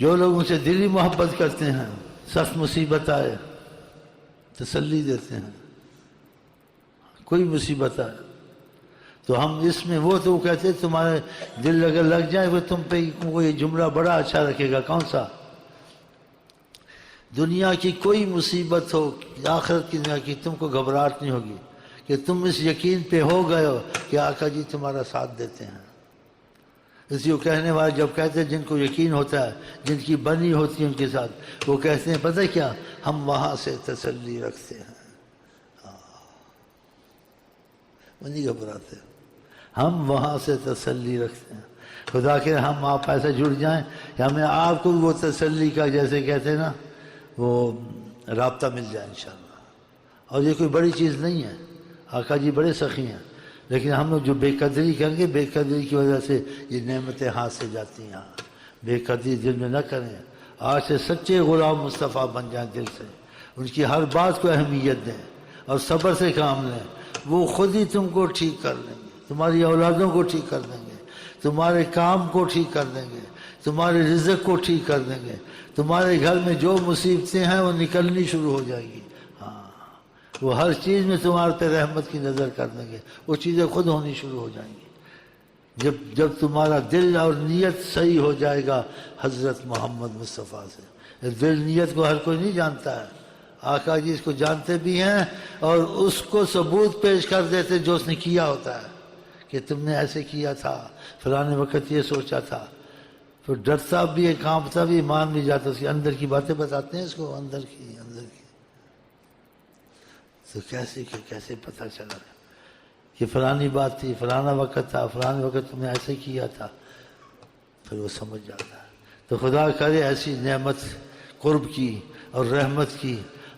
جو لوگ ان سے دلی محبت کرتے ہیں، سخت مصیبت آئے تسلی دیتے ہیں، کوئی مصیبت آئے تو ہم اس میں وہ تو کہتے ہیں تمہارے دل اگر لگ جائے وہ تم پہ وہ یہ جملہ بڑا اچھا رکھے گا، کون سا؟ دنیا کی کوئی مصیبت ہو، آخرت کی دنیا کی، تم کو گھبراہٹ نہیں ہوگی کہ تم اس یقین پہ ہو گئے ہو کہ آقا جی تمہارا ساتھ دیتے ہیں۔ اس لیے کہنے والے جب کہتے ہیں جن کو یقین ہوتا ہے، جن کی بنی ہوتی ہے ان کے ساتھ، وہ کہتے ہیں پتہ کیا، ہم وہاں سے تسلی رکھتے ہیں، وہ نہیں گھبراتے، ہم وہاں سے تسلی رکھتے ہیں۔ خدا کہ ہم آپ ایسے جڑ جائیں کہ ہمیں آپ کو وہ تسلی کا جیسے کہتے ہیں نا وہ رابطہ مل جائے انشاءاللہ۔ اور یہ کوئی بڑی چیز نہیں ہے، آقا جی بڑے سخی ہیں، لیکن ہم لوگ جو بے قدری کریں گے، بے قدری کی وجہ سے یہ نعمتیں ہاتھ سے جاتی ہیں۔ بے قدری دل میں نہ کریں، آج سے سچے غلام مصطفیٰ بن جائیں دل سے، ان کی ہر بات کو اہمیت دیں اور صبر سے کام لیں، وہ خود ہی تم کو ٹھیک کر لیں گے، تمہاری اولادوں کو ٹھیک کر دیں گے، تمہارے کام کو ٹھیک کر دیں گے، تمہارے رزق کو ٹھیک کر دیں گے، تمہارے گھر میں جو مصیبتیں ہیں وہ نکلنی شروع ہو جائے گی۔ وہ ہر چیز میں تمہارے پہ رحمت کی نظر کر دیں گے، وہ چیزیں خود ہونی شروع ہو جائیں گی جب تمہارا دل اور نیت صحیح ہو جائے گا حضرت محمد مصطفیٰ سے۔ دل نیت کو ہر کوئی نہیں جانتا ہے، آقا جی اس کو جانتے بھی ہیں اور اس کو ثبوت پیش کر دیتے جو اس نے کیا ہوتا ہے کہ تم نے ایسے کیا تھا، فلانے وقت یہ سوچا تھا، پھر ڈرتا بھی ہے، کانپتا بھی، مان بھی جاتا، اس کے اندر کی باتیں بتاتے ہیں اس کو، اندر کی تو کیسے پتہ چلا کہ فلانی بات تھی، فلانا وقت تھا، فلانے وقت تم نے ایسے کیا تھا، پھر وہ سمجھ جاتا ہے۔ تو خدا کرے ایسی نعمت قرب کی اور رحمت کی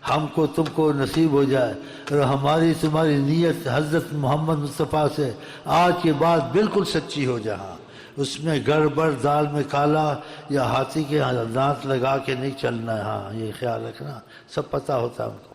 ہم کو تم کو نصیب ہو جائے، اور ہماری تمہاری نیت حضرت محمد مصطفیٰ سے آج کے بعد بالکل سچی ہو جائے، اس میں گڑبڑ، دال میں کالا یا ہاتھی کے دانت لگا کے نہیں چلنا ہے، ہاں یہ خیال رکھنا، سب پتہ ہوتا ہے ہم کو۔